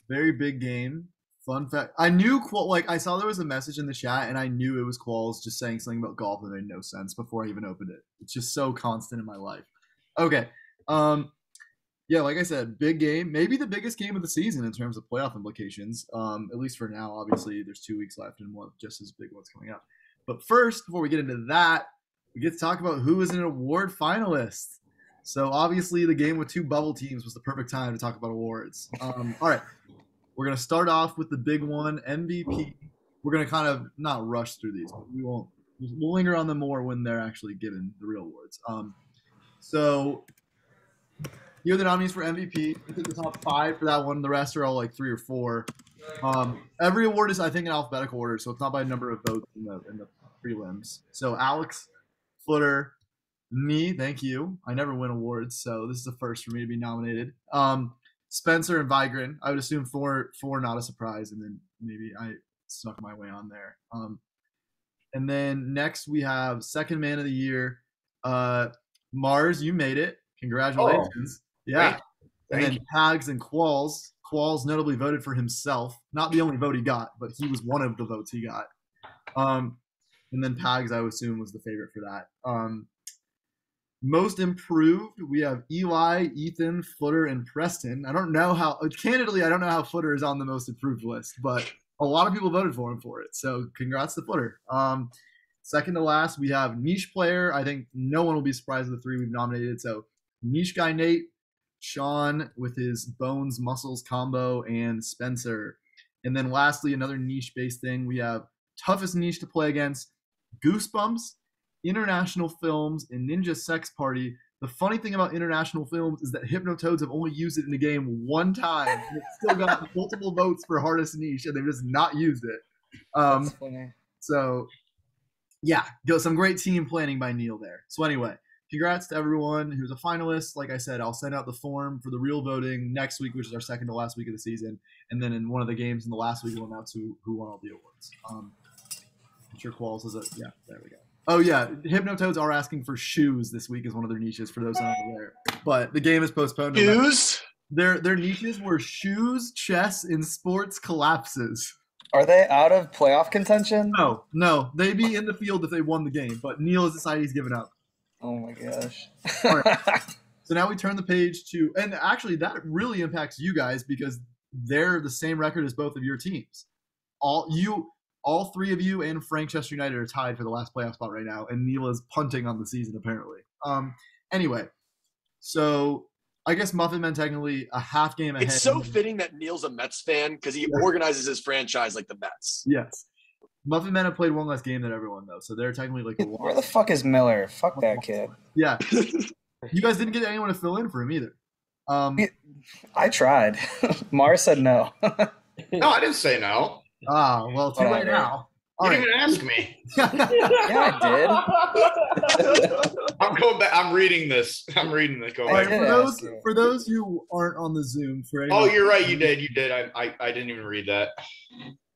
Very big game. Fun fact. I knew I saw there was a message in the chat and I knew it was Qualls just saying something about golf that made no sense before I even opened it. It's just so constant in my life. Okay. Yeah, like I said, big game. Maybe the biggest game of the season in terms of playoff implications. At least for now. Obviously, there's 2 weeks left and one just as big ones coming up. But first, before we get into that, we get to talk about who is an award finalist. So obviously, the game with 2 bubble teams was the perfect time to talk about awards. All right, we're gonna start off with the big one, MVP. We're gonna kind of not rush through these, but we won't. We'll linger on them more when they're actually given the real awards. So here are the nominees for MVP. I think the top 5 for that one. The rest are all like 3 or 4. Every award is, I think, in alphabetical order, so it's not by number of votes in the prelims. So Alex, Footer, me, thank you. I never win awards, so this is the first for me to be nominated. Spencer and Vigran. I would assume 4, not a surprise, and then maybe I snuck my way on there. And then next we have second man of the year. Mars, you made it. Congratulations. Yeah. And then Tags and Qualls. Qualls notably voted for himself. Not the only vote he got, but he was one of the votes he got. And then Pags, I would assume, was the favorite for that. Most improved, we have Eli, Ethan, Footer, and Preston. I don't know how Footer is on the most improved list, but a lot of people voted for him for it. So congrats to Footer. Second to last, we have niche player. I think no one will be surprised at the 3 we've nominated. So niche guy Nate, Sean with his bones muscles combo, and Spencer. And then lastly, another niche based thing. We have toughest niche to play against, Goosebumps, International Films, and Ninja Sex Party. The funny thing about International Films is that Hypnotoads have only used it in a game one time, and it's still got multiple votes for hardest niche, and they've just not used it. That's funny. So, yeah, some great team planning by Neil there. So anyway, congrats to everyone who's a finalist. Like I said, I'll send out the form for the real voting next week, which is our second to last week of the season. And then in one of the games in the last week, we'll announce who won all the awards. I'm sure Qualls is yeah, there we go. Oh, yeah, Hypnotoads are asking for shoes this week as one of their niches for those not aware. But the game is postponed. Shoes? Their niches were shoes, chess, and sports collapses. Are they out of playoff contention? No. They'd be in the field if they won the game, but Neil has decided he's given up. Oh, my gosh. All right. So now we turn the page to – and actually that really impacts you guys because they're the same record as both of your teams. All 3 of you and Frankchester United are tied for the last playoff spot right now, and Neil is punting on the season apparently. Anyway, so I guess Muffin Men technically a half game ahead. It's so fitting that Neil's a Mets fan because he organizes his franchise like the Mets. Yes. Muffin Men have played one less game than everyone, though, so they're technically like a loss. Where the fuck is Miller? Fuck that kid. Yeah. You guys didn't get anyone to fill in for him either. I tried. Mars said no. No, I didn't say no. Well, too late now. You didn't even ask me. Yeah, I did. I'm going back. I'm reading this. Go right, back. For those who aren't on the Zoom, Oh, you're right. You did. I didn't even read that.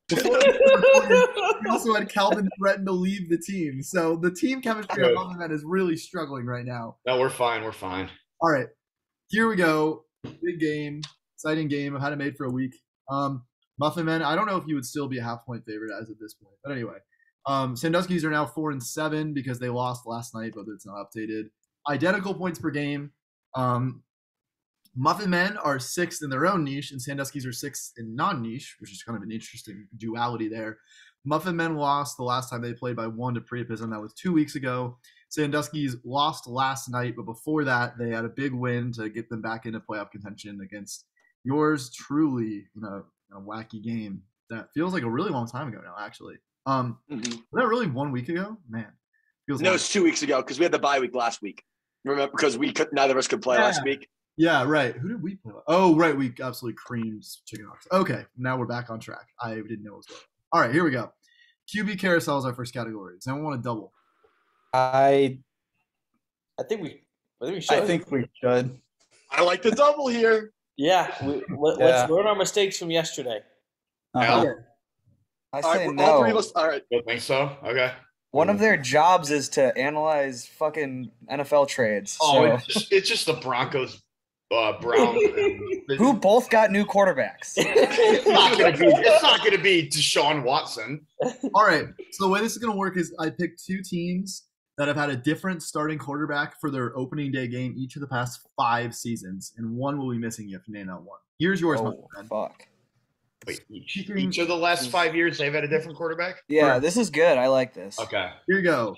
Before we also had Calvin threaten to leave the team. So the team chemistry of Muffin Men is really struggling right now. No, we're fine. All right. Here we go. Big game. Exciting game. I've had it made for a week. Muffin Men, I don't know if you would still be a half-point favorite as of this point. But anyway, Sandusky's are now 4-7 because they lost last night, but it's not updated. Identical points per game. Muffin Men are 6th in their own niche, and Sandusky's are 6th in non-niche, which is kind of an interesting duality there. Muffin Men lost the last time they played by 1 to Priapism. That was 2 weeks ago. Sandusky's lost last night, but before that, they had a big win to get them back into playoff contention against yours truly in a wacky game that feels like a really long time ago now, actually. Was that really 1 week ago? Man. No, it's 2 weeks ago because we had the bye week last week. Remember, because neither of us could play last week. Yeah, right. Who did we play? Oh, right. We absolutely creamed Chicken Hawks. Okay, now we're back on track. I didn't know it was going. All right, here we go. QB carousel is our first category. Does anyone want to double? I think we should. I think we should. I like the double here. Yeah, let's learn our mistakes from yesterday. I say no. All 3 of us. All right. You think so? Okay. One of their jobs is to analyze fucking NFL trades. Oh, it's just the Broncos Brown. Who both got new quarterbacks. It's not gonna be Deshaun Watson. All right. So the way this is going to work is I picked 2 teams that have had a different starting quarterback for their opening day game each of the past 5 seasons, and one will be missing. You have to name out one. Here's yours, my friend. Fuck. Wait, each of the last 5 years they've had a different quarterback? Yeah, Correct. this is good. I like this. Okay. Here you go.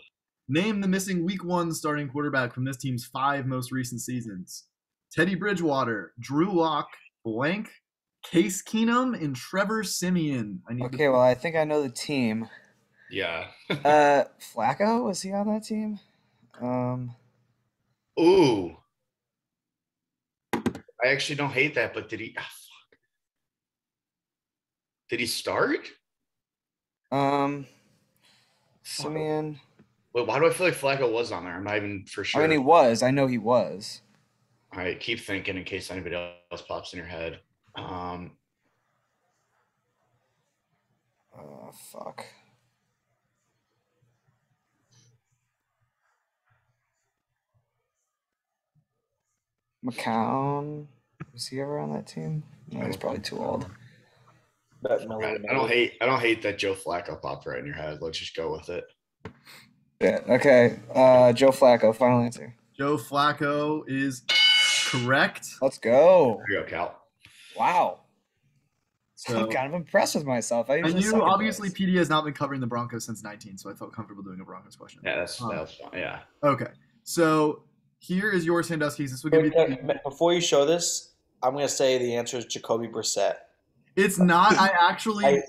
Name the missing Week 1 starting quarterback from this team's 5 most recent seasons. Teddy Bridgewater, Drew Lock, blank, Case Keenum, and Trevor Siemian. Okay, well, I think I know the team. Yeah. Flacco, was he on that team? Ooh. I actually don't hate that, but did he? Oh, fuck. Did he start? Simeon. Wait, why do I feel like Flacco was on there? I'm not even for sure. I mean, he was. I know he was. All right, keep thinking in case anybody else pops in your head. Fuck. McCown. Was he ever on that team? No, he's probably too old. I don't hate that Joe Flacco popped right in your head. Let's just go with it. Yeah. Okay. Joe Flacco. Final answer. Joe Flacco is correct. Let's go. Here you go, Cal. Wow. So, I'm kind of impressed with myself. I and usually you suck at obviously those. PD has not been covering the Broncos since 19, so I felt comfortable doing a Broncos question. Yeah, that was fun. Yeah. Okay. So here is your Sandusky. This will give you. Before you show this, I'm going to say the answer is Jacoby Brissett. It's not. I actually.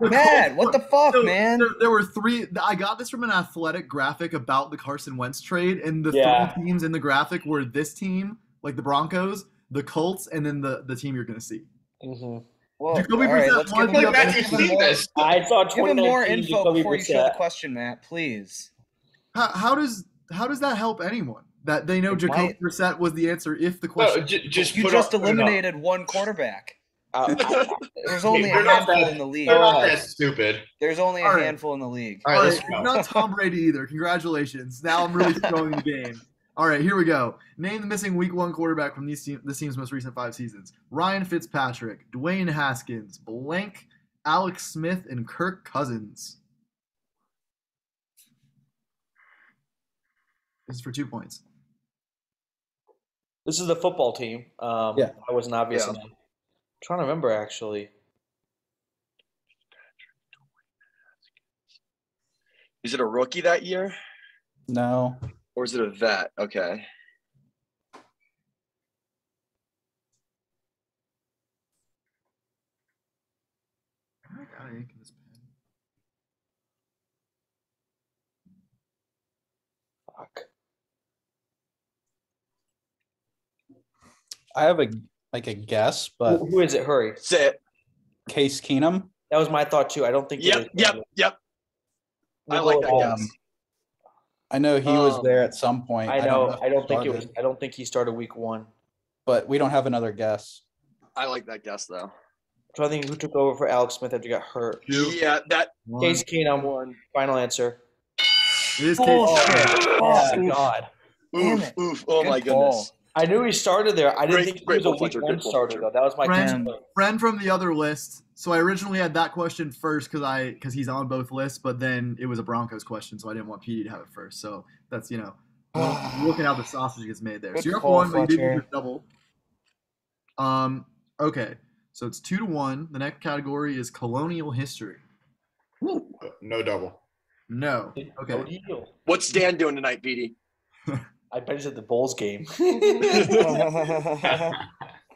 Man, what the fuck, man? There were 3. I got this from an athletic graphic about the Carson Wentz trade, and the 3 teams in the graphic were this team, like the Broncos, the Colts, and then the team you're going to see. Mm-hmm. Well, Jacoby all right, Brissett let's won give him, the Matthew's give him seen more, this. I saw give him more 2019 info Jacoby before you show the Brissett. question, Matt, please. How does that help anyone? That they know It Jacoby might. Brissett was the answer if the No, question. You just put eliminated one quarterback. There's only a They're not handful that- in the league. They're not that stupid. There's only a All right. handful in the league. All right, All let's right, go. not Tom Brady either. Congratulations. Now I'm really throwing the game. All right, here we go. Name the missing Week 1 quarterback from this team's most recent 5 seasons. Ryan Fitzpatrick, Dwayne Haskins, blank, Alex Smith, and Kirk Cousins. This is for 2 points. This is the football team. Yeah. I wasn't obvious Yeah. enough. I'm trying to remember, actually. Is it a rookie that year? No. Or is it a vet? Okay. I got ink in this pen. Fuck. I have a guess, but Who is it? Hurry. That's it. Case Keenum. That was my thought, too. I don't think it is. Yep. I We'll like go that with- guess. I know he was there at some point. I know. if I don't think it started, was. I don't think he started week 1. But we don't have another guess. I like that guess though. I'm trying to think who took over for Alex Smith after he got hurt. Yeah, that Case Keenum. one. Final answer. It is Case. Oh, God. Damn Oof, it. oof. Oh Good my call. goodness. I knew he started there. I didn't Great- think he great was a ball week Fletcher, 1 good ball starter, Fletcher. though. That was my Friend, guess. friend from the other list. So I originally had that question first because he's on both lists, but then it was a Broncos question, so I didn't want PD to have it first. So that's look at how the sausage gets made there. Good So you're up call, 1, but you did Fletcher. get double. Okay, so it's 2-1. The next category is colonial history. No double. No. No Okay. deal. What's Dan doing tonight, PD? I bet he's at the Bulls game.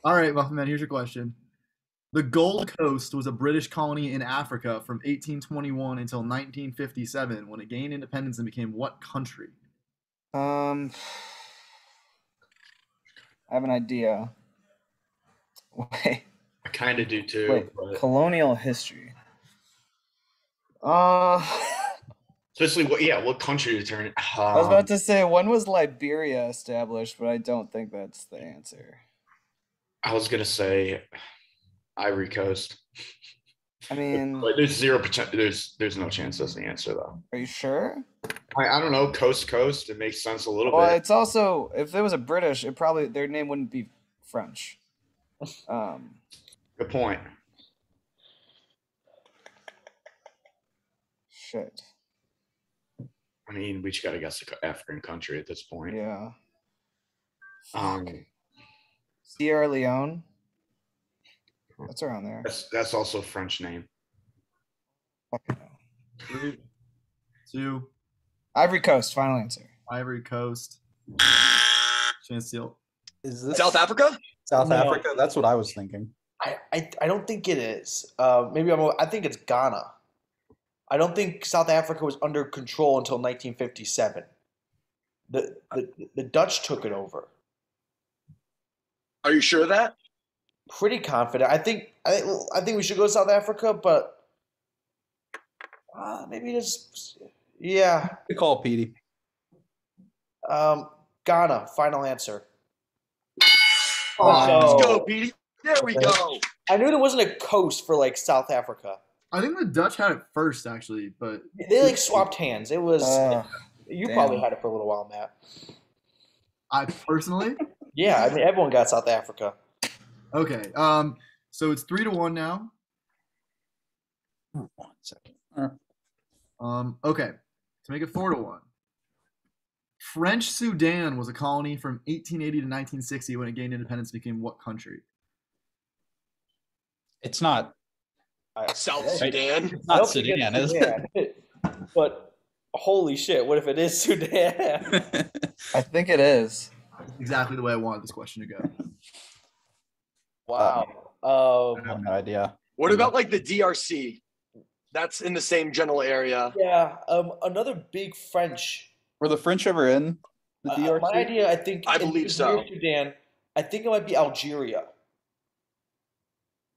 All right, Muffin Man, here's your question. The Gold Coast was a British colony in Africa from 1821 until 1957 when it gained independence and became what country? I have an idea. Wait, I kind of do too. but colonial history. especially what country to turn? I was about to say, when was Liberia established, but I don't think that's the answer. I was gonna say Ivory Coast. I mean, But there's 0%. There's no chance that's the answer though. are you sure? I don't know. Coast to coast. It makes sense a little Well, bit. it's also, if it was a British, it probably, their name wouldn't be French. Good point. Shit. I mean, we just got to guess the African country at this point. Yeah. Um, Sierra Leone. That's around there. that's also a French name. Fucking hell. 3, 2, Ivory Coast. Final answer. Ivory Coast. Chance Steele. Is this South Africa? South No. Africa? That's what I was thinking. I don't think it is. I think it's Ghana. I don't think South Africa was under control until 1957. The Dutch took it over. Are you sure of that? Pretty confident. I think we should go to South Africa, but maybe just yeah. Good call, Petey. Ghana. Final answer. Let's go, Petey. There we go. I knew there wasn't a coast for like South Africa. I think the Dutch had it first, actually, but They like swapped hands. It was you damn. probably had it for a little while, Matt. I personally. Yeah, I mean everyone got South Africa. Okay. So it's 3-1 now. 1 second. Okay. To make it 4-1. French Sudan was a colony from 1880 to 1960 when it gained independence. Became what country? It's not. South Sudan. It's I not don't think Sudan, it's is it? Sudan. But holy shit, what if it is Sudan? I think it is. Exactly the way I wanted this question to go. Wow. I have no idea. What about like the DRC? That's in the same general area. Yeah, another big French. Were the French ever in the DRC? My idea, I think, I believe it's so. near Sudan. I think it might be Algeria.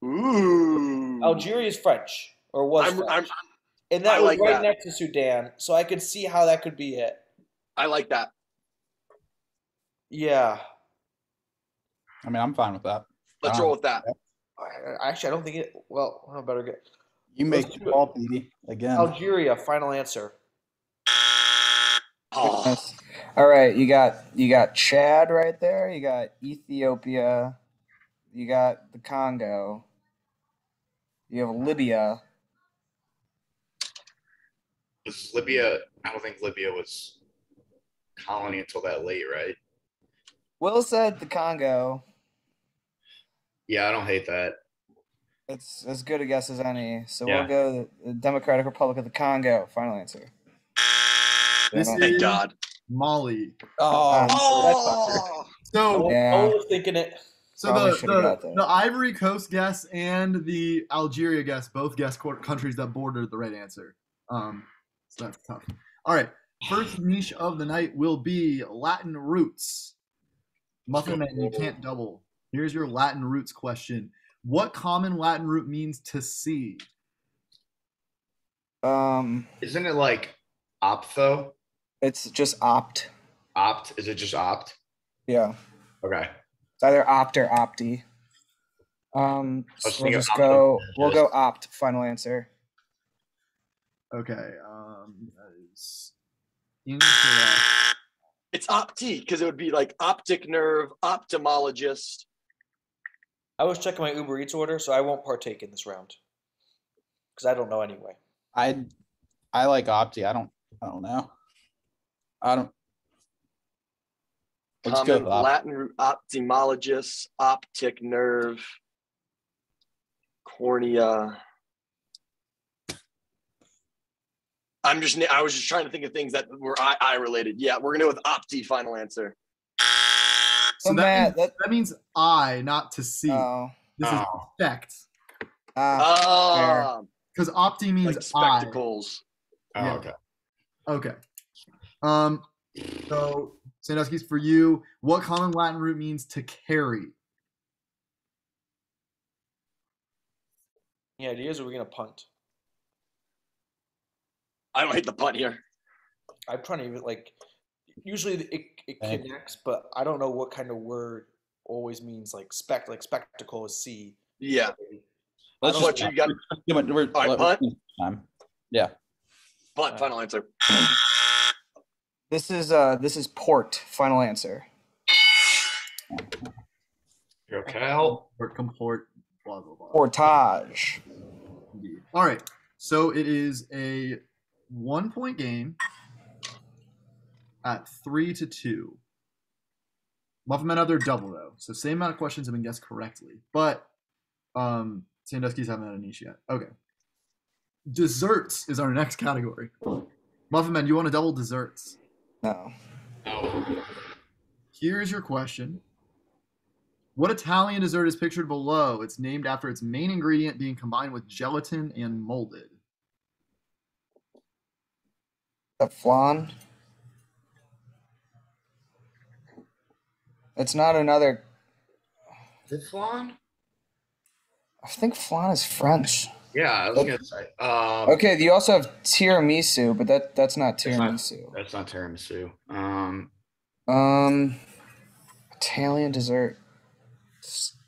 Ooh. Algeria is French, or was I'm- French. I'm- And that I was like right that. next to Sudan, so I could see how that could be it. I like that. Yeah. I mean, I'm fine with that. Let's roll with that. Actually, I don't think it. Well, I better get You make Let's the do it. call, Petey. Again. Algeria. Final answer. Oh, Yes. All right, you got Chad right there. You got Ethiopia. You got the Congo. You have Libya. Was Libya? I don't think Libya was colony until that late, right? Will said the Congo. Yeah, I don't hate that. It's as good a guess as any. So Yeah. we'll go the Democratic Republic of the Congo. Final answer. This Damn it. thank is God. Mali. Oh, Oh, So, Yeah. I was thinking it. Probably the should've got that. the Ivory Coast guess and the Algeria guess both guess countries that border the right answer. So that's tough. All right. First niche of the night will be Latin roots. Muffin Men, you can't double. Here's your Latin roots question. What common Latin root means to see? Isn't it like optho? It's just opt. Opt? Is it just opt? Yeah. Okay. It's either opt or opti. was So thinking we'll just opt go. on We'll just- go opt. Final answer. Okay. That is incorrect. it's opti because it would be like optic nerve, ophthalmologist. I was checking my Uber Eats order, so I won't partake in this round because I don't know anyway. I like Opti. I don't know. Let's go Common with Opti. Latin root, ophthalmologist, optic nerve, cornea. I was just trying to think of things that were eye related. Yeah, we're gonna go with opti. Final answer. So Matt, that means eye, not to see. Oh. This is Oh. spect. Ah, Because opti means like eye. spectacles. Oh, Yeah. okay. Okay. So Sandusky's for you. What common Latin root means to carry? Any ideas? Or are we gonna punt? I don't hate the punt here. I'm trying to even like. Usually it Thank connects, but I don't know what kind of word always means like spectacle is C. Yeah. Let's What just you got? we're All right, punt. time. Yeah. Punt. Final answer. This is port. Final answer. Yo, Cal. Or comport, blah, blah, blah. Portage. Indeed. All right. So it is a 1-point game at 3-2. Muffin Men have their double, though. So same amount of questions have been guessed correctly. But Sandusky's haven't had a niche yet. Okay. Desserts is our next category. Muffin Men, you want to double desserts? No. No. Here's your question. What Italian dessert is pictured below? It's named after its main ingredient being combined with gelatin and molded. The flan. It's not another. Is it flan? I think flan is French. Yeah, I was gonna say. Okay, you also have tiramisu, but that's not tiramisu. That's not tiramisu. Italian dessert.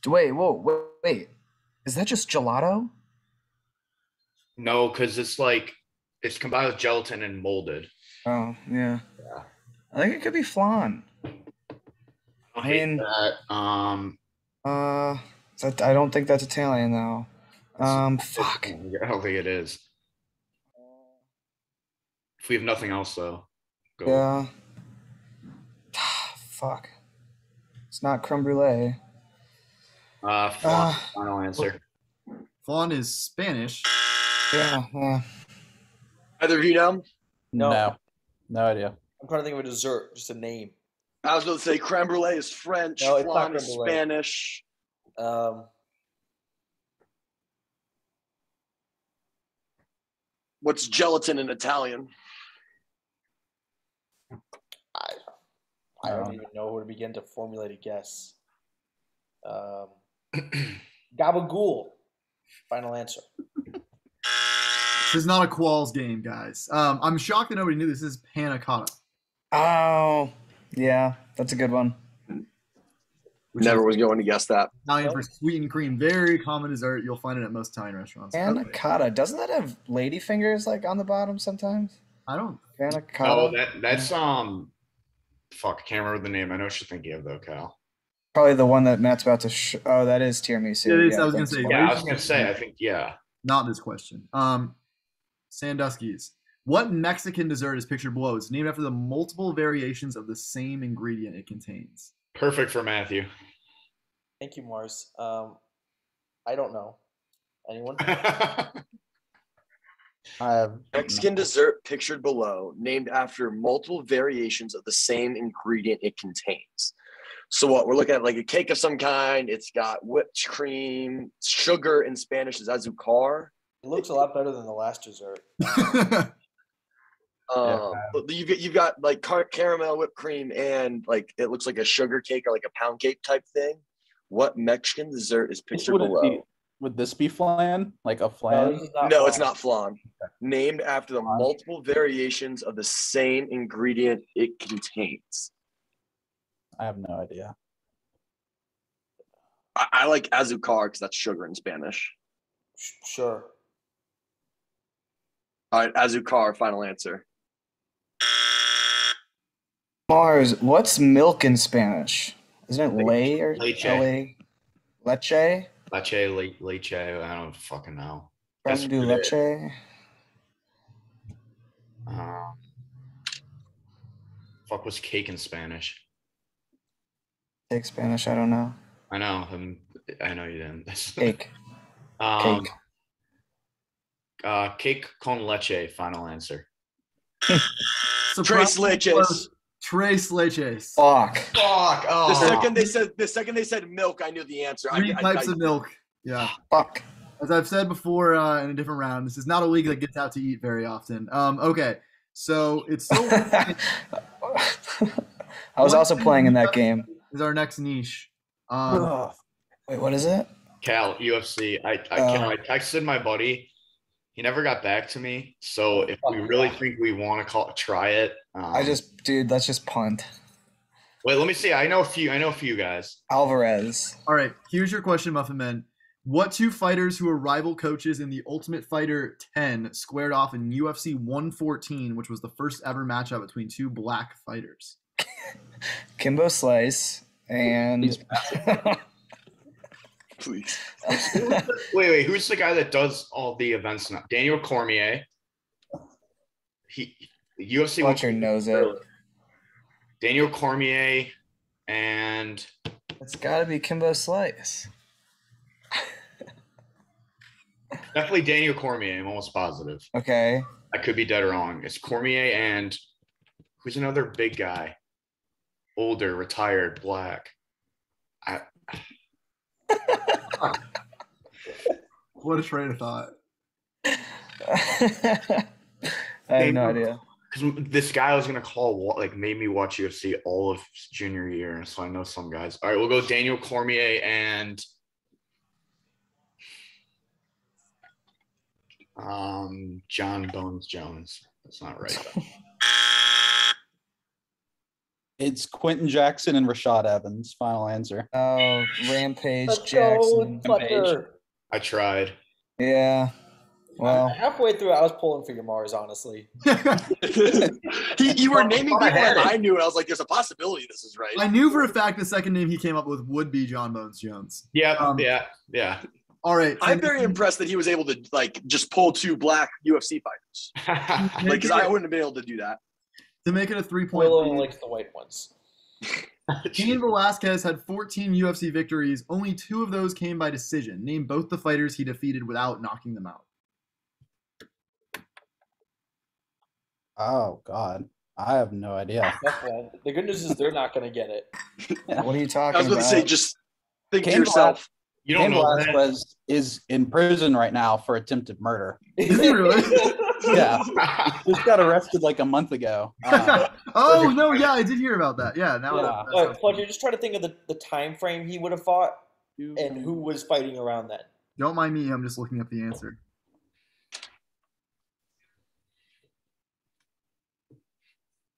Wait. Is that just gelato? No, because it's combined with gelatin and molded. Oh, yeah. I think it could be flan. I hate that. I don't think that's Italian though. Fuck. I don't think it is. If we have nothing else, though, go. Yeah. Fuck. It's not creme brulee. Final answer. Flan is Spanish. Yeah. Either of you know? No idea. I'm trying to think of a dessert, just a name. I was going to say creme brulee is French, No, it's not flan creme is brulee. Spanish. What's gelatin in Italian? I don't even know where to begin to formulate a guess. Gabagool. Final answer. This is not a quals game, guys. I'm shocked that nobody knew this. This is panna cotta. Oh, yeah. That's a good one. Never was going to guess that. Italian for sweetened cream. Very common dessert. You'll find it at most Italian restaurants. Panna cotta. Doesn't that have lady fingers on the bottom sometimes? I don't. Panna cotta. No, that's fuck, I can't remember the name. I know what you're thinking of though, Cal. Probably the one that Matt's about to oh, that is tiramisu. It is, Yeah, I was gonna thanks, say, Mark. Yeah, I was gonna say. I think Not this question. Sandusky's. What Mexican dessert is pictured below? It's named after the multiple variations of the same ingredient it contains. Perfect for Matthew. Thank you, Mars. I don't know. Anyone? I have Mexican dessert pictured below, named after multiple variations of the same ingredient it contains. So what we're looking at, like a cake of some kind. It's got whipped cream, sugar in Spanish is azúcar. It looks a lot better than the last dessert. You've got like caramel whipped cream and like it looks like a sugar cake or like a pound cake type thing. What Mexican dessert is pictured below? Would this be flan? Like a flan? No, it's not flan. Named after the multiple variations of the same ingredient it contains. I have no idea. I like azúcar because that's sugar in Spanish. Sure. All right, azúcar, final answer. Mars, what's milk in Spanish? Isn't it ley or Leche. Leche? Leche. I don't fucking know. Creme de leche? Fuck was cake in Spanish? Take Spanish, I don't know. I know. I know you didn't. Cake. Cake. Cake con leche. Final answer. Tres leches. Tres leches. Fuck. Oh. The second they said milk, I knew the answer. Three types of milk. Yeah. Fuck. As I've said before in a different round, this is not a league that gets out to eat very often. Okay. So it's still I was also playing in that game. Is our next niche. Wait, what is it? Cal, UFC. I texted my buddy. He never got back to me. So if we really think we want to try it, let's just punt. Wait, let me see. I know a few guys. Alvarez. All right, here's your question, Muffin Men. What two fighters who were rival coaches in the Ultimate Fighter 10 squared off in UFC 114, which was the first ever matchup between two black fighters? Kimbo Slice and Please. Wait. Who's the guy that does all the events now? Daniel Cormier. UFC. Fletcher knows it. Daniel Cormier and It's got to be Kimbo Slice. definitely Daniel Cormier. I'm almost positive. Okay. I could be dead wrong. It's Cormier and who's another big guy? Older, retired, black. What a train of thought. I have no idea. Because this guy I was gonna call made me watch UFC all of junior year, so I know some guys. All right, we'll go Daniel Cormier and John Bones Jones. That's not right. It's Quentin Jackson and Rashad Evans. Final answer. Oh, Rampage Let's Jackson. go, Fletcher. I tried. Yeah. Well, Halfway through, I was pulling for your Mars, honestly. You were naming people and I knew it. I was like, there's a possibility this is right. I knew for a fact the second name he came up with would be John Bones Jones. Yeah. All right. I'm very impressed that he was able to just pull 2 black UFC fighters. Because I wouldn't have been able to do that. To make it a 3-point Willow lead, likes the white ones. Cain Velasquez had 14 UFC victories. Only 2 of those came by decision. Name both the fighters he defeated without knocking them out. Oh God, I have no idea. The good news is they're not going to get it. what are you talking I was going about? to say, just think to Cain yourself. You don't Cain know that. Velasquez is in prison right now for attempted murder. Is he really? Yeah, just got arrested like a month ago. Oh, no, yeah, I did hear about that. Yeah, now Yeah. that Fletcher, just try to think of the time frame he would have fought and who was fighting around then. Don't mind me, I'm just looking up the answer.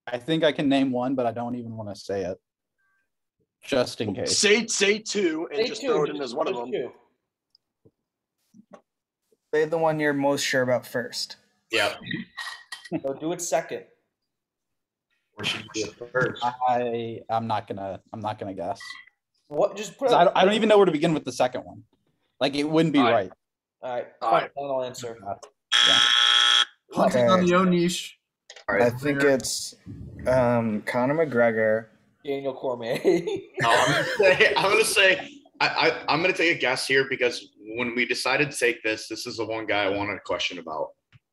I think I can name one, but I don't even want to say it, just in case. Say 2 and Say just 2, throw it in as one of just them. 2. Say the one you're most sure about first. Yeah. So do it second. Or should you do it first? I'm not gonna guess. What? Just put. 'Cause I don't even know where to begin with the second one. Like it wouldn't be All right. All All right. right. Final answer. Yeah. Hunting on the own niche. All I right. think it's Conor McGregor. Daniel Cormier. No, I'm gonna take a guess here because when we decided to take this is the one guy I wanted a question about.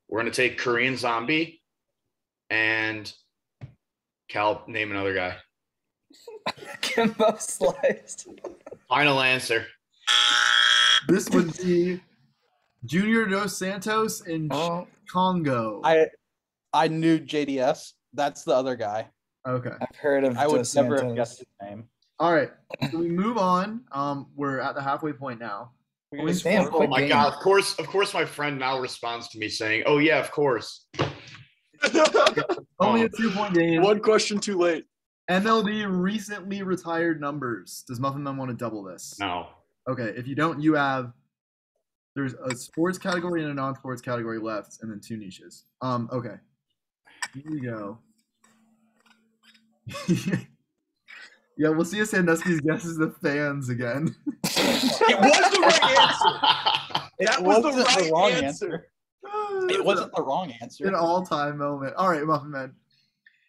We're gonna take Korean Zombie and Cal. Name another guy. Kimbo Slice. Final answer. This would be Junior Dos Santos in Oh, Congo. I knew JDS. That's the other guy. Okay. I've heard of I would Dos never have Santos. guessed his name. All right. So we move on. We're at the halfway point now. Damn, Oh quick my game. god! Of course, my friend now responds to me saying, "Oh yeah, of course." Only a 2-point game. One question too late. MLB recently retired numbers. Does Muffin Men want to double this? No. Okay. If you don't, you have. There's a sports category and a non-sports category left, and then 2 niches. Okay. Here we go. Yeah, we'll see if Sandusky's guesses the fans again. It was the right answer. That was the wasn't right wrong answer. It wasn't the wrong answer. An all-time moment. All right, Muffin Men.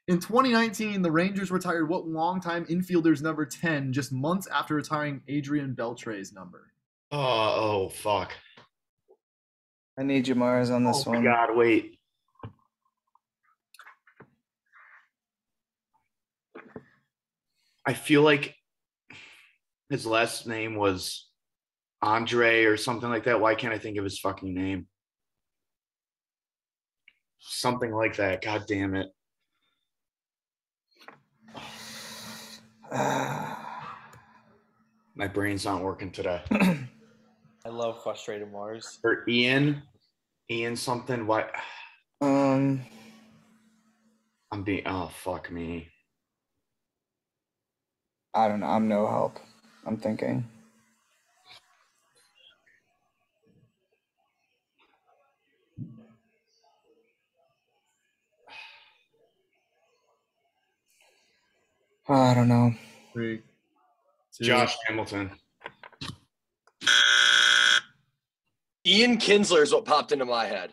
In 2019, the Rangers retired what longtime infielder's number 10 just months after retiring Adrian Beltre's number? Oh fuck. I need you, Mars, on this Oh my one. god! Wait. I feel like his last name was Andre or something like that. Why can't I think of his fucking name? Something like that. God damn it. My brain's not working today. I love frustrated Mars. Or Ian something. Why? I'm being. Oh fuck me. I don't know. I'm no help. I'm thinking. I don't know. 3, 2. Josh Hamilton. Ian Kinsler is what popped into my head.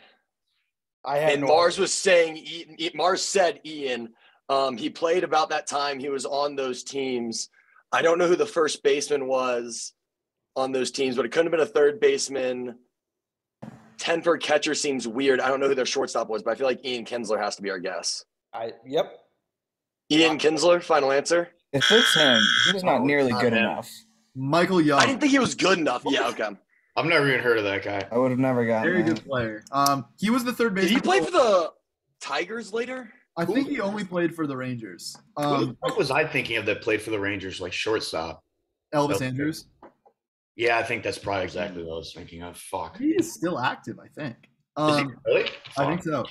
And Mars was saying, Mars said Ian. He played about that time. He was on those teams. I don't know who the first baseman was on those teams, but it couldn't have been a third baseman. 10 for a catcher seems weird. I don't know who their shortstop was, but I feel like Ian Kinsler has to be our guess. Yep. Ian Kinsler, final answer. If it's him, he was not nearly not good him. enough. Michael Young. I didn't think he was good enough. Yeah, okay. I've never even heard of that guy. I would have never gotten Very that. good player. He was the third Did baseman. he play for the Tigers later? I think he only played for the Rangers. Who the fuck was I thinking of that played for the Rangers, like shortstop? Elvis Andrews. Yeah, I think that's probably exactly what I was thinking of. Fuck. He is still active, I think. Is he really? I think so.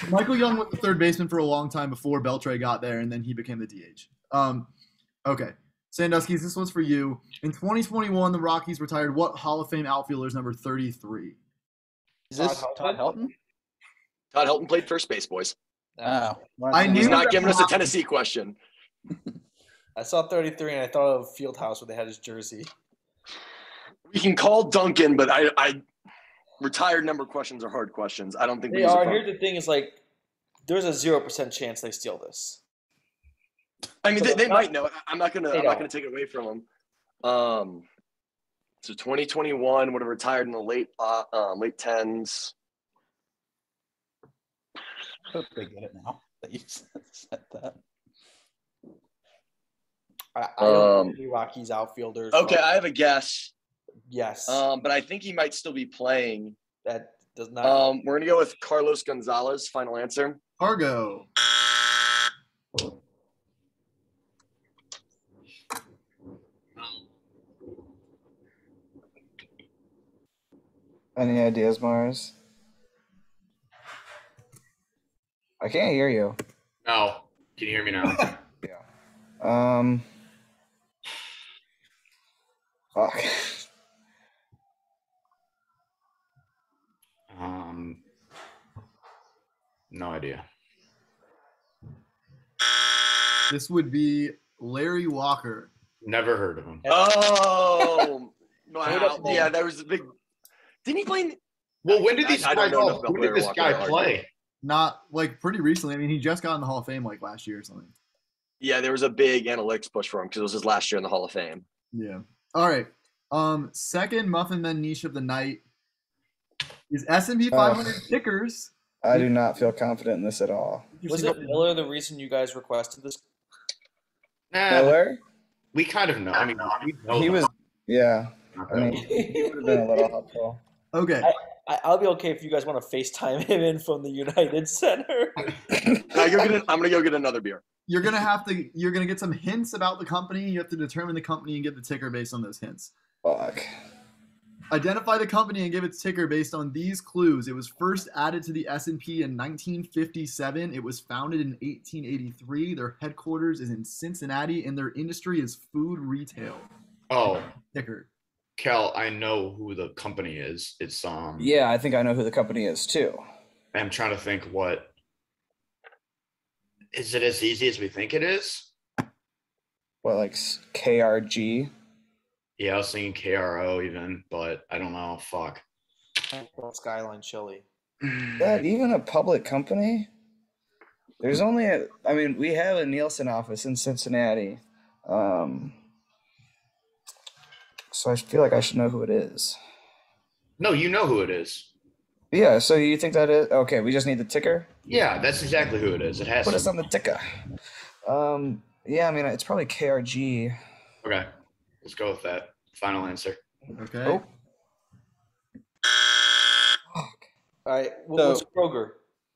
Michael Young was the third baseman for a long time before Beltre got there, and then he became the DH. Okay. Sandusky, this one's for you. In 2021, the Rockies retired what Hall of Fame outfielders number 33? Is this Todd Helton? Todd Helton played first base, boys. Oh. I knew He's not that giving us a happened. Tennessee question. I saw 33 and I thought of Fieldhouse where they had his jersey. We can call Duncan, but I retired number questions are hard questions. I don't think They use a are. phone. Here's the thing: is like there's a 0% chance they steal this. I mean, they might know. I'm not gonna don't. take it away from them. So 2021 would have retired in the late tens. I hope they get it now that you said that. I don't know any Rockies outfielders. Okay, but I have a guess. yes, But I think he might still be playing. that does not. We're gonna go with Carlos Gonzalez. Final answer. Argo. Any ideas, Mars? I can't hear you. No. Can you hear me now? Fuck. No idea. This would be Larry Walker. Never heard of him. Oh, wow. Yeah, that was a big. Didn't he play? Well, when did I don't know enough about when did Larry this Walker guy to argue. play? Not like pretty recently. I mean, he just got in the Hall of Fame like last year or something. Yeah, there was a big analytics push for him because it was his last year in the Hall of Fame. Yeah. All right. Second Muffin Men niche of the night is S&P 500 tickers. I do not feel confident in this at all. Was it Miller the reason you guys requested this? Miller? We kind of know. I mean, we know He them. was, yeah. Not I mean, that he would have been a little helpful. Okay. I'll be okay if you guys want to FaceTime him in from the United Center. I'm gonna go get another beer. You're gonna get some hints about the company. You have to determine the company and get the ticker based on those hints. Fuck. Identify the company and give its ticker based on these clues. It was first added to the S&P in 1957. It was founded in 1883. Their headquarters is in Cincinnati, and their industry is food retail. Oh, Ticker. Kel, I know who the company is. It's Yeah, I think I know who the company is too. I'm trying to think what. Is it as easy as we think it is? What, like KRG? Yeah, I was thinking KRO even, but I don't know. Fuck. Skyline Chili. Is that even a public company? There's only we have a Nielsen office in Cincinnati. So I feel like I should know who it is. No, you know who it is. Yeah, so you think that is okay, we just need the ticker? Yeah, that's exactly who it is. It has Put to. us on the ticker. Yeah, I mean it's probably KRG. Okay, let's go with that. Final answer. Okay. Oh. Fuck. All right, So- what's Kroger?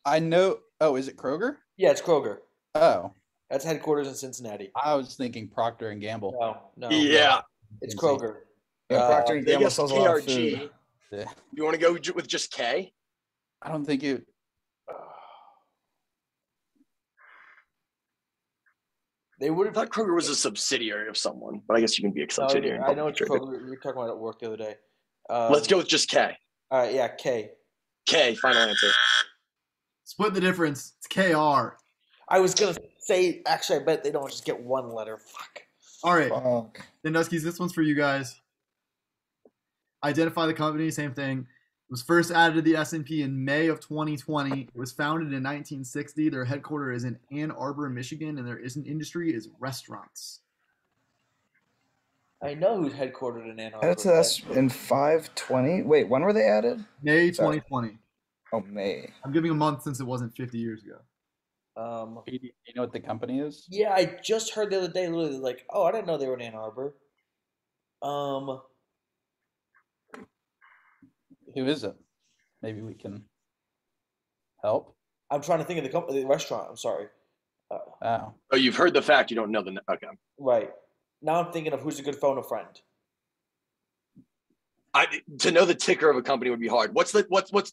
I know. Oh, is it Kroger? Yeah, it's Kroger. Oh, That's headquarters in Cincinnati. I was thinking Procter and Gamble. No. Yeah, It's Kroger. Yeah, Procter and they Gamble guess sells a lot of KRG. food. Yeah. You want to go with just K? I don't think it. They would I have. thought Kroger was a subsidiary of someone, but I guess you can be a subsidiary. and I know it's publicly traded. Kroger. We were talking about it at work the other day. Let's go with just K. All right, yeah, K. K, final answer. Split the difference. It's KR. I was gonna say, actually, I bet they don't just get one letter. Fuck. All right. Fuck. Then Duskies, this one's for you guys. Identify the company, same thing. It was first added to the S&P in May of 2020. It was founded in 1960. Their headquarters is in Ann Arbor, Michigan, and their industry is restaurants. I know who's headquartered in Ann Arbor. Added to us in 5/20. Wait, when were they added? May Sorry. 2020. Oh, May. I'm giving a month since it wasn't 50 years ago. Do you know what the company is? Yeah, I just heard the other day, literally, like, oh, I didn't know they were in Ann Arbor. Who is it? Maybe we can help. I'm trying to think of the company, the restaurant. I'm sorry. Oh, Oh, you've heard the fact. You don't know the. Okay. Right. Now I'm thinking of who's a good phone a friend. To know the ticker of a company would be hard. What's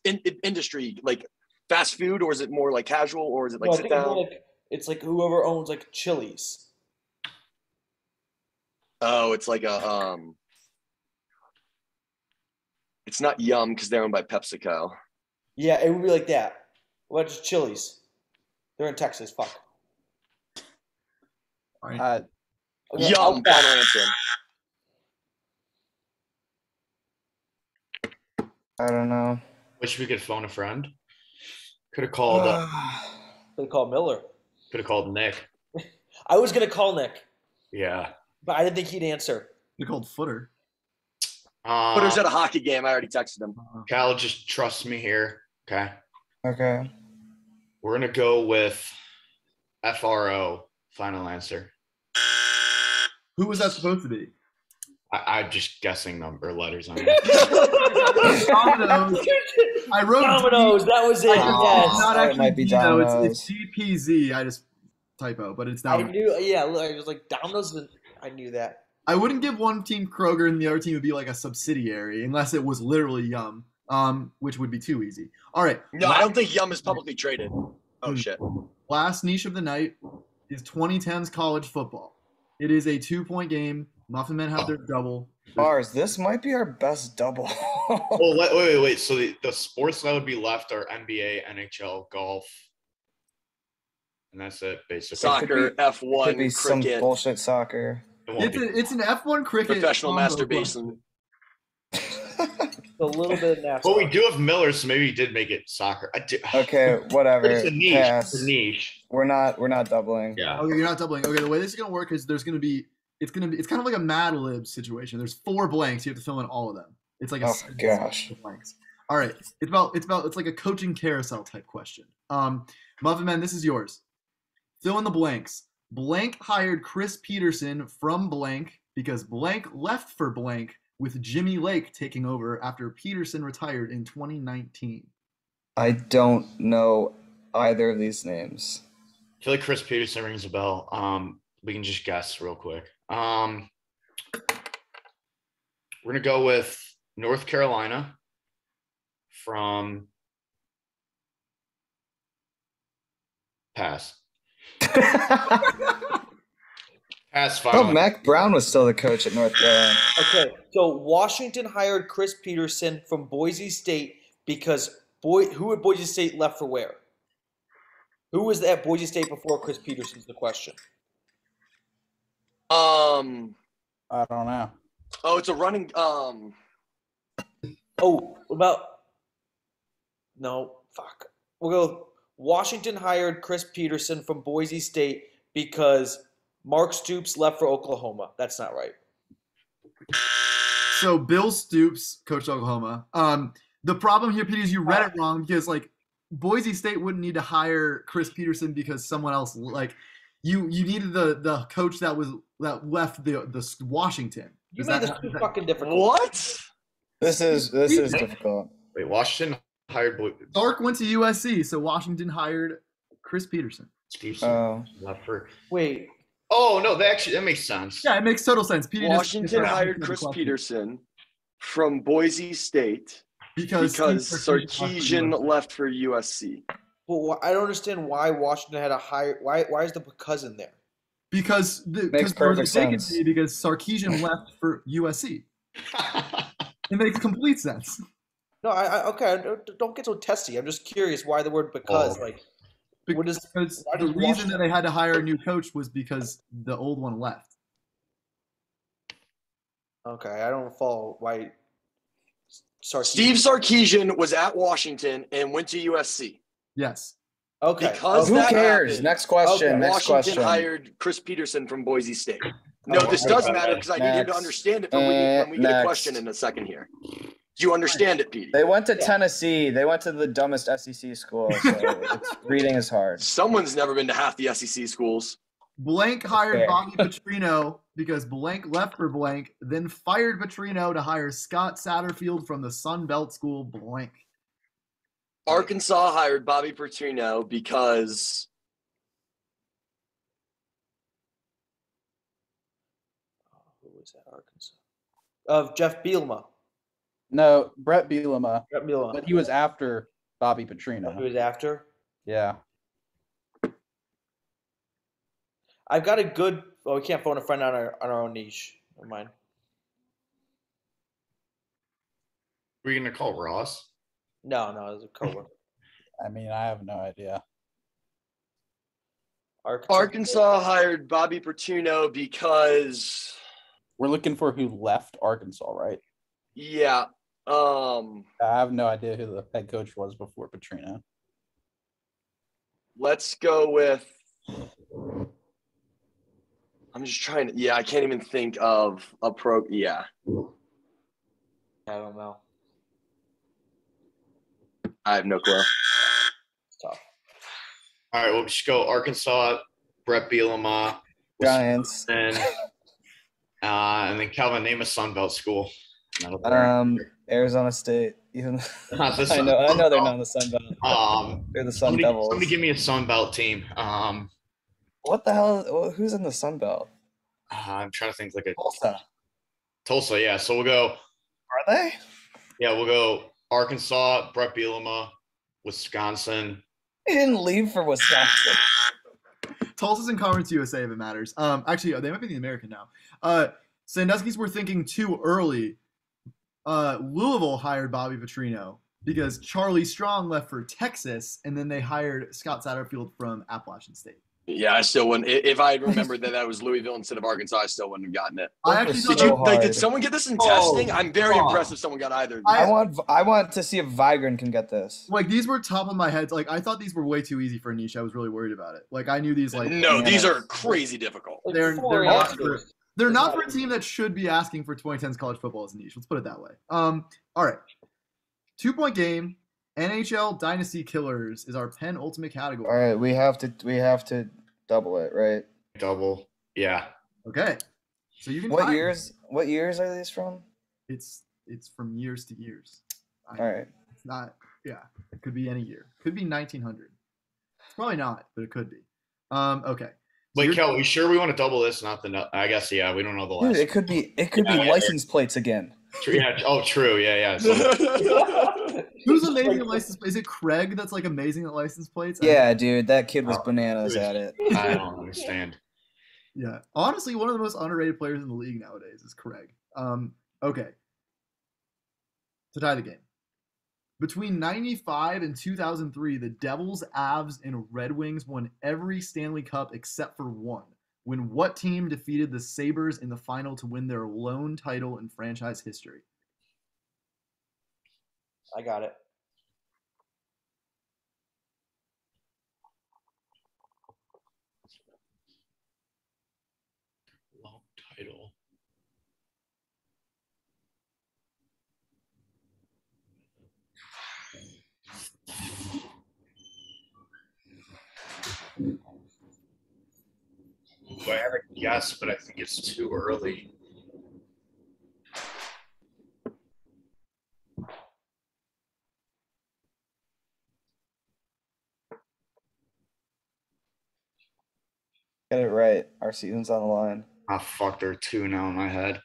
in industry, like fast food, or is it more like casual, or is it like No, I sit think it's down? more it's like whoever owns like Chili's. Oh, it's like a it's not Yum because they're owned by PepsiCo. Yeah, it would be like that. What is Chili's? They're in Texas. Fuck. All right. Okay, Yum. Final answer. I don't know. Wish we could phone a friend. Could have called. They call Miller. Could have called Nick. I was gonna call Nick, Yeah. but I didn't think he'd answer. They're called Footer. Footer's at a hockey game. I already texted him. Cal, just trust me here. Okay. Okay. We're gonna go with FRO. Final answer. Who was that supposed to be? I'm just guessing number letters on it. Domino's. I wrote Domino's. That was it. It's Yes. not Oh, it actually might be D, though. Domino's. It's DPZ. I just typo, but it's I Domino's. knew. Yeah, I was like Domino's. I knew that. I wouldn't give one team Kroger and the other team would be like a subsidiary unless it was literally Yum, which would be too easy. All right. No, I don't think Yum is publicly traded. Oh shit. Last niche of the night is 2010's college football. It is a 2-point game. Muffin Men have their double. Bars, this might be our best double. Oh, wait. So the sports that would be left are NBA, NHL, golf, and that's it, basically. Soccer, Could F1, be some cricket, bullshit soccer. It won't be. It's an F1 cricket. professional combo masturbation. A little bit of NASCAR. Well, we do have Miller, so maybe he did make it soccer. Okay, whatever. It's a niche. Pass. It's a niche. We're not doubling. Yeah. Okay, you're not doubling. Okay, the way this is gonna work is it's kind of like a Mad Lib situation. There's 4 blanks. You have to fill in all of them. It's like a Oh, gosh. blanks. All right. It's like a coaching carousel type question. Muffin Man, this is yours. Fill in the blanks. Blank hired Chris Peterson from blank because blank left for blank with Jimmy Lake taking over after Peterson retired in 2019. I don't know either of these names. I feel like Chris Peterson rings a bell. We can just guess real quick. We're gonna go with North Carolina from pass. Pass final. Oh, Mac Brown was still the coach at North Carolina. Okay, so Washington hired Chris Peterson from Boise State because who at Boise State left for where? Who was at Boise State before Chris Peterson's the question? I don't know. Oh, it's a running. Oh, no, fuck. We'll go. Washington hired Chris Peterson from Boise State because Mark Stoops left for Oklahoma. That's not right. So Bill Stoops coached Oklahoma. The problem here, Peter, is you read it wrong because like Boise State wouldn't need to hire Chris Peterson because someone else like you needed the coach that left the Washington. You made this too fucking difficult. What? This is difficult. Wait, Washington hired Sark went to USC, so Washington hired Chris Peterson. Oh. left for. Wait. Oh no, that makes sense. Yeah, it makes total sense. Peter Washington hired Chris Peterson from Boise State because Sarkisian left for USC. Well, I don't understand why Washington had a hire. Why is the because in there? Because Makes there was perfect a vacancy sense. because Sarkisian left for USC. It makes complete sense. No, okay. Don't get so testy. I'm just curious why the word because. Like, what is? Because why the does reason Washington- that they had to hire a new coach was because the old one left. Okay, I don't follow why. Steve Sarkisian was at Washington and went to USC. Yes. Okay. Because Who that cares? happened, Next question. Okay. Next Washington question. hired Chris Peterson from Boise State. No, Oh, this okay. does matter because I need him to Next. understand it for when we get a Next. question in a second here. Do you understand it, Petey? They went to Tennessee. They went to the dumbest SEC school, so reading is hard. Someone's never been to half the SEC schools. Blank hired Fair. Bobby Petrino because Blank left for Blank, then fired Petrino to hire Scott Satterfield from the Sun Belt School Blank. Arkansas hired Bobby Petrino because Who was that? Arkansas. Of Jeff Bielema. No, Brett Bielema, Jeff Bielema. but he was after Bobby Who Petrino. was after? Yeah. I've got a good. Well, we can't phone a friend on our own niche. Never mind. Were you gonna call Ross? No, it was a coworker. I mean, I have no idea. Arkansas hired Bobby Petrino because We're looking for who left Arkansas, right? yeah. I have no idea who the head coach was before Petrino. Let's go with. I'm just trying to. Yeah, I can't even think of a pro. Yeah. I don't know. I have no clue. It's tough. All right, we'll just go Arkansas, Brett Bielema, Giants. and then Calvin, name a Sun Belt school. That'll be Arizona State. Even Not the I Sun know they're Belt. not in the Sun Belt. They're the Sun Devils. Somebody give me a Sun Belt team. What the hell? Who's in the Sun Belt? I'm trying to think like a Tulsa. yeah. So we'll go. Are they? Yeah, we'll go Arkansas, Brett Bielema, Wisconsin. They didn't leave for Wisconsin. Tulsa's in Conference USA if it matters. Actually, they might be the American now. Sandusky's were thinking too early. Louisville hired Bobby Petrino because Charlie Strong left for Texas, and then they hired Scott Satterfield from Appalachian State. Yeah, I still wouldn't. If I had remembered that was Louisville instead of Arkansas, I still wouldn't have gotten it. I actually So thought Did someone get this in testing? I'm very impressed if someone got either. I want to see if Vigran can get this. like these were top of my head. Like I thought these were way too easy for a niche. I was really worried about it. Like I knew these like No, these are crazy difficult. they're Four not answers. they're not for a team that should be asking for 2010s college football as a niche. Let's put it that way. All right. 2-point game. NHL Dynasty Killers is our penultimate category. All right, we have to double it, right? Double. Yeah. Okay. So you can What find- years? What years are these from? It's from years to years. All right. It's not. Yeah. It could be any year. Could be 1900. It's probably not, but it could be. Okay. So Wait, you're- Kel, we sure we want to double this? Not the. I guess yeah. We don't know the last. Dude, it could be license plates again. True, yeah. Oh, true. Yeah. So, Who's amazing at license plates? Is it Craig that's like amazing at license plates? Yeah, dude, that kid was bananas at it. I don't understand. Yeah. Honestly, one of the most underrated players in the league nowadays is Craig. Okay. To tie the game. Between 95 and 2003, the Devils, Avs, and Red Wings won every Stanley Cup except for one. When what team defeated the Sabres in the final to win their lone title in franchise history? I got it. Long title. Ooh, I have a guess, but I think it's too early. Get it right. Our season's on the line. Ah, fuck, there are two now in my head.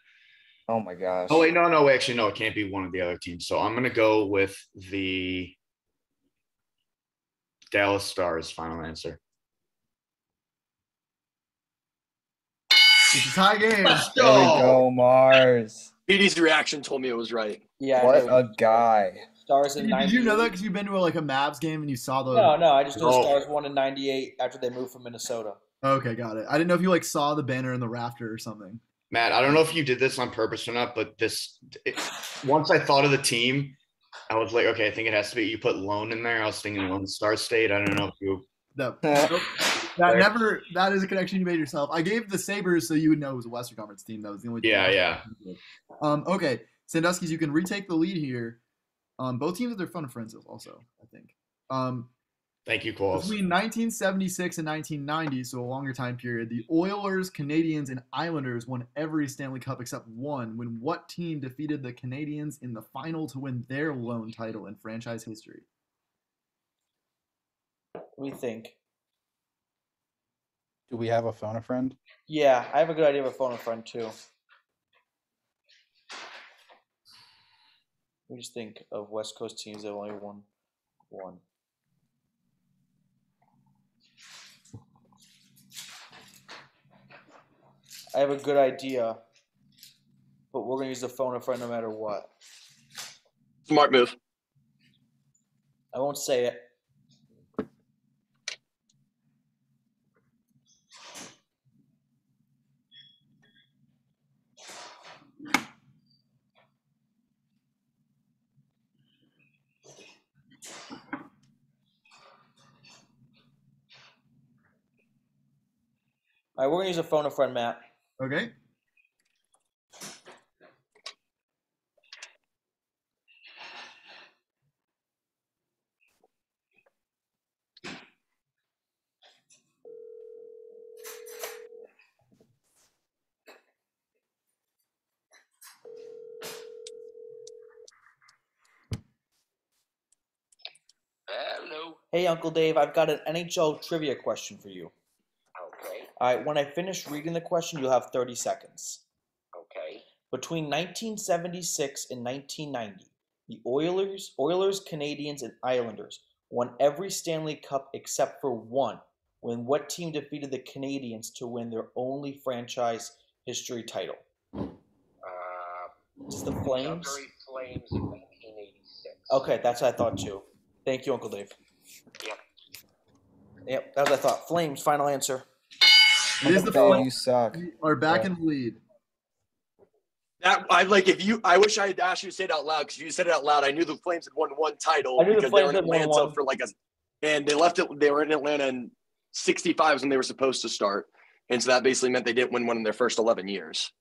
Oh my gosh. Oh, wait, no, actually, no, it can't be one of the other teams. So I'm going to go with the Dallas Stars, final answer. It's a tie game. There we go, Mars. Petey's reaction told me it was right. Yeah. What I a guy. Stars in Did 98. you know that because you've been to a Mavs game and you saw the? No. I just know Oh. Stars won in '98 after they moved from Minnesota. Okay, got it. I didn't know if you saw the banner in the rafter or something. Matt, I don't know if you did this on purpose or not, but once I thought of the team, I was like, okay, I think it has to be. You put Lone in there. I was thinking Lone Star State. I don't know if you. That is a connection you made yourself. I gave the Sabres so you would know it was a Western Conference team. That was the only team. Yeah. Okay, Sandusky's, you can retake the lead here. Both teams have their fun friends also, I think. Thank you, Qualls. Between 1976 and 1990, so a longer time period, the Oilers, Canadiens, and Islanders won every Stanley Cup except one. When what team defeated the Canadiens in the final to win their lone title in franchise history? Let me think. Do we have a phone a friend? Yeah, I have a good idea of a phone a friend too. Let me just think of West Coast teams that have only won one. I have a good idea, but we're going to use the phone a friend no matter what. Smart move. I won't say it. All right, we're going to use a phone a friend, Matt. Okay. Hello. Hey, Uncle Dave, I've got an NHL trivia question for you. Okay. All right, when I finish reading the question, you'll have 30 seconds. Okay. Between 1976 and 1990, the Oilers, Canadiens, and Islanders won every Stanley Cup except for one. When what team defeated the Canadiens to win their only franchise history title? It's the Flames? Calgary Flames in 1986. Okay, that's what I thought too. Thank you, Uncle Dave. Yep. Yep, that's what I thought. Flames, final answer. It is the Dave, Flames. you suck. Are back in the lead. That I wish I had asked you to say it out loud, because if you said it out loud, I knew the Flames had won one title I knew the because they were Flames in had won Atlanta one. for and they left it. They were in Atlanta in '65 when they were supposed to start, and so that basically meant they didn't win one in their first 11 years.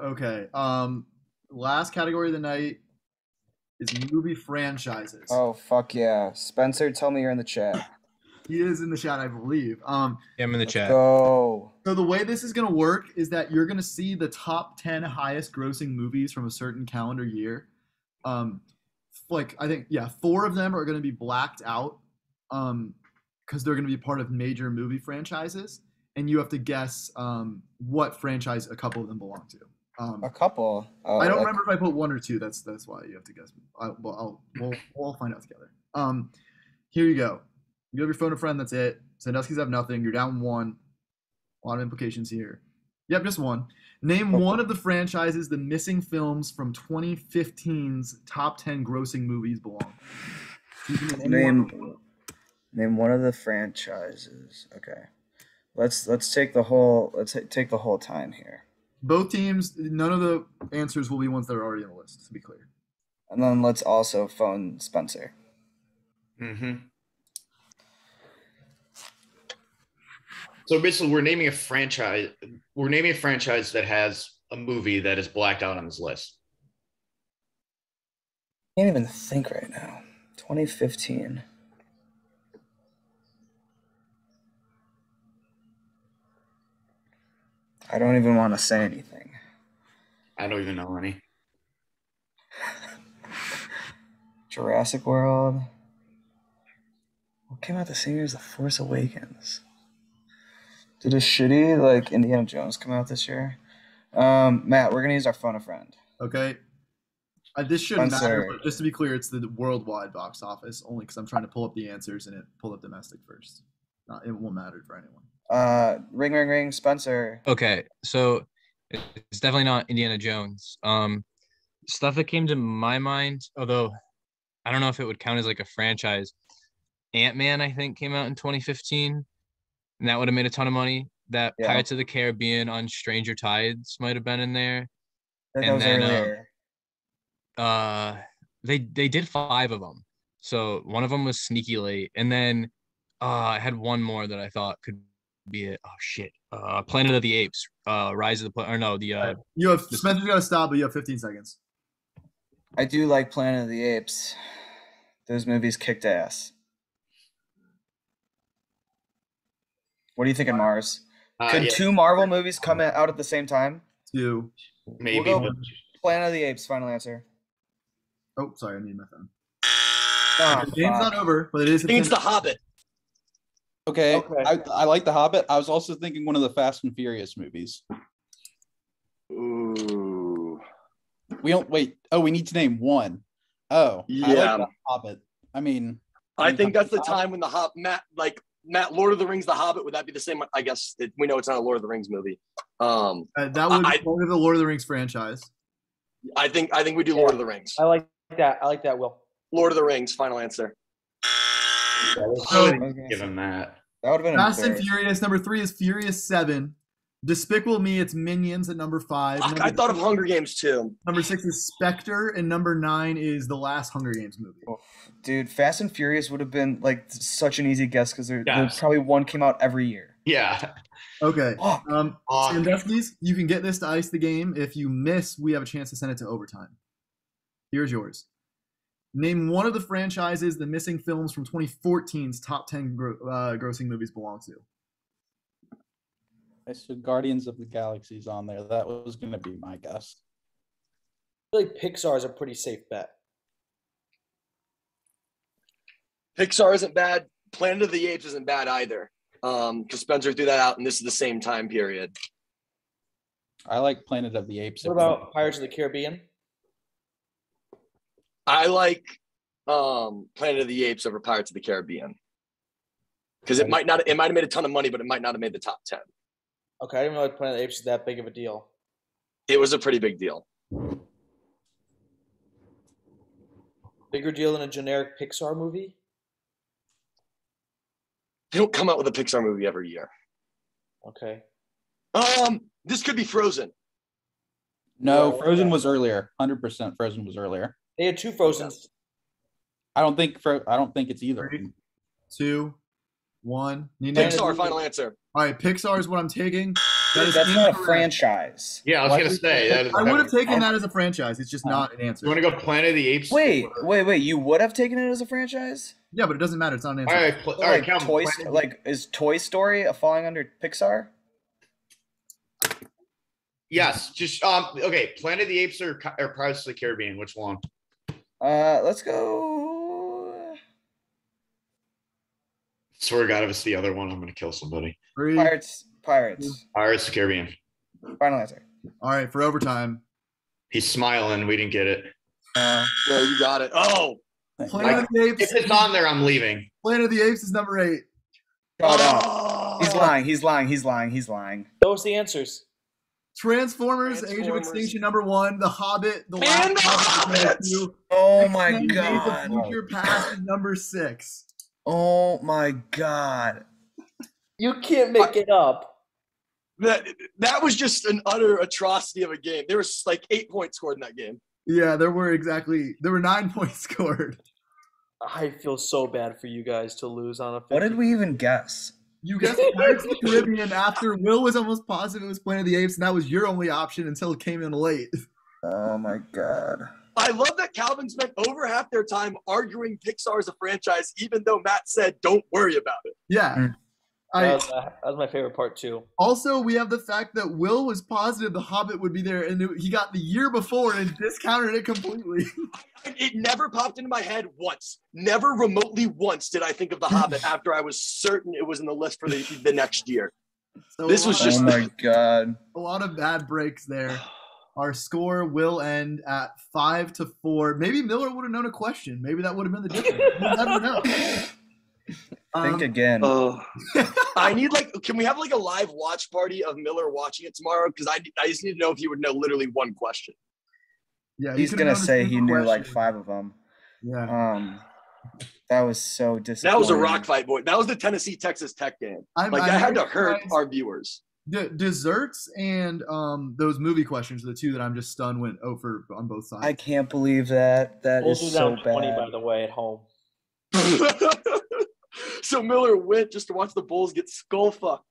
Okay. Last category of the night is movie franchises. Oh, fuck yeah. Spencer, tell me you're in the chat. He is in the chat, I believe. Yeah, I'm in the chat. Go. So the way this is going to work is that you're going to see the top 10 highest grossing movies from a certain calendar year. I think 4 of them are going to be blacked out because they're going to be part of major movie franchises, and you have to guess what franchise a couple of them belong to. A couple. I don't remember if I put 1 or 2. That's why you have to guess. We'll all find out together. Here you go. You have your phone a friend. That's it. Sandusky's have nothing. You're down 1. A lot of implications here. Yep, just 1. Name one of the franchises the missing films from 2015's top 10 grossing movies belong. Name one of the franchises. Okay. Let's take the whole time here. Both teams, none of the answers will be ones that are already on the list, to be clear. And then let's also phone Spencer. Mm-hmm. So basically, we're naming a franchise. We're naming a franchise that has a movie that is blacked out on this list. I can't even think right now. 2015. I don't even want to say anything. I don't even know any. Jurassic World. What came out the same year as The Force Awakens? Did a shitty Indiana Jones come out this year? Matt, we're gonna use our phone a friend. Okay. This shouldn't Spencer. matter, but just to be clear, it's the worldwide box office, only because I'm trying to pull up the answers and it pulled up domestic first. It won't matter for anyone. Ring, ring, ring, Spencer. Okay, so it's definitely not Indiana Jones. Stuff that came to my mind, although I don't know if it would count as like a franchise. Ant-Man, I think, came out in 2015, and that would have made a ton of money. that Yeah. Pirates of the Caribbean on Stranger Tides might have been in there. That And was then earlier. they did 5 of them. So one of them was Sneaky Late, and then I had one more that I thought could be it. Oh shit. Planet of the Apes. Rise of the Planet. Or no, the You have Spencer's got to stop, but you have 15 seconds. I do like Planet of the Apes. Those movies kicked ass. What do you think of Mars? Could Yeah, 2 Marvel movies come out at the same time? 2. maybe. We'll go Planet of the Apes, final answer. Oh, sorry, I need my phone. Ah, The game's fuck. not over, but it is. I think it's The Hobbit. Okay. Okay. I like The Hobbit. I was also thinking one of the Fast and Furious movies. Ooh. We don't wait. Oh, we need to name one. Oh, I Yeah. like The Hobbit. I mean, I think that's the time when Matt, Lord of the Rings, The Hobbit. Would that be the same? I guess we know it's not a Lord of the Rings movie. That would be part of the Lord of the Rings franchise. I think we do Lord of the Rings. I like that. Will. Lord of the Rings. Final answer. So, Give him that. That would have been Fast and embarrassing. Furious. Number 3 is Furious 7. Despicable Me, it's Minions at number 5. Fuck, I thought of Hunger Games too. Number 6 is Spectre, and number 9 is the last Hunger Games movie. Dude, Fast and Furious would have been like such an easy guess because there's Yes. probably one came out every year. Yeah. Okay. Oh, Sandusky's, you can get this to ice the game. If you miss, we have a chance to send it to overtime. Here's yours. Name one of the franchises the missing films from 2014's top 10 grossing movies belong to. I said Guardians of the Galaxy's on there. That was going to be my guess. I feel like Pixar is a pretty safe bet. Pixar isn't bad. Planet of the Apes isn't bad either. Because Spencer threw that out, and this is the same time period. I like Planet of the Apes. What about Pirates of the Caribbean? I like Planet of the Apes over Pirates of the Caribbean. Because it might have made a ton of money, but it might not have made the top 10. Okay, I didn't know Planet of the Apes is that big of a deal. It was a pretty big deal. Bigger deal than a generic Pixar movie? They don't come out with a Pixar movie every year. Okay. This could be Frozen. No, Well, Frozen yeah. was earlier. 100% Frozen was earlier. They had 2 Frozens. I don't think it's either. 3, 2, 1. Pixar, final answer. All right, Pixar is what I'm taking. that's not a incorrect. franchise. Yeah, I was gonna say that. I would have taken that as a franchise. It's just not an answer. You want to go Planet of the Apes? Wait. You would have taken it as a franchise? Yeah, but it doesn't matter. It's not an answer. All right, all right, Like Calvin. is Toy Story falling under Pixar? Yes, just okay. Planet of the Apes or Pirates of the Caribbean? Which one? Let's go. Swear to God, if it's the other one, I'm gonna kill somebody. 3. Pirates. Pirates of the Caribbean. Final answer. All right, for overtime. He's smiling. We didn't get it. Yeah, you got it. Oh, Planet of the Apes. If it's on there, I'm leaving. Planet of the Apes is number 8. Shut up. He's lying. Those are the answers. Transformers, Age of Transformers. Extinction, number 1. The Hobbit, the And last The Hobbit, Hobbit! 2. Oh my X-Men Days of god. Future Past is number 6. Oh my god. You can't make it up. that was just an utter atrocity of a game. There was like 8 points scored in that game. Yeah, there were 9 points scored. I feel so bad for you guys to lose on a 50. What did we even guess? You guessed Pirates of the Caribbean after Will was almost positive it was Planet of the Apes, and that was your only option until it came in late. Oh my god. I love that Calvin spent over half their time arguing Pixar as a franchise, even though Matt said, don't worry about it. Yeah. That was my favorite part too. Also, we have the fact that Will was positive The Hobbit would be there, and he got the year before and discounted it completely. It never popped into my head once. Never remotely once did I think of The Hobbit after I was certain it was in the list for the next year. So This was just- Oh my god. a lot of bad breaks there. Our score will end at 5-4. Maybe Miller would have known a question. Maybe that would have been the difference. We'll never know. Think again. I need can we have like a live watch party of Miller watching it tomorrow? Because I just need to know if he would know literally one question. Yeah, He's could've gonna known a say he single knew like question. 5 of them. Yeah. That was so disappointing. That was a rock fight, boy. That was the Tennessee Texas Tech game. I'm that had to very hurt surprised- our viewers. Desserts and those movie questions are the two that I'm just stunned went over on both sides. I can't believe that. That Bulls is are so down 20, bad. by the way, at home. So Miller went just to watch the Bulls get skull fucked.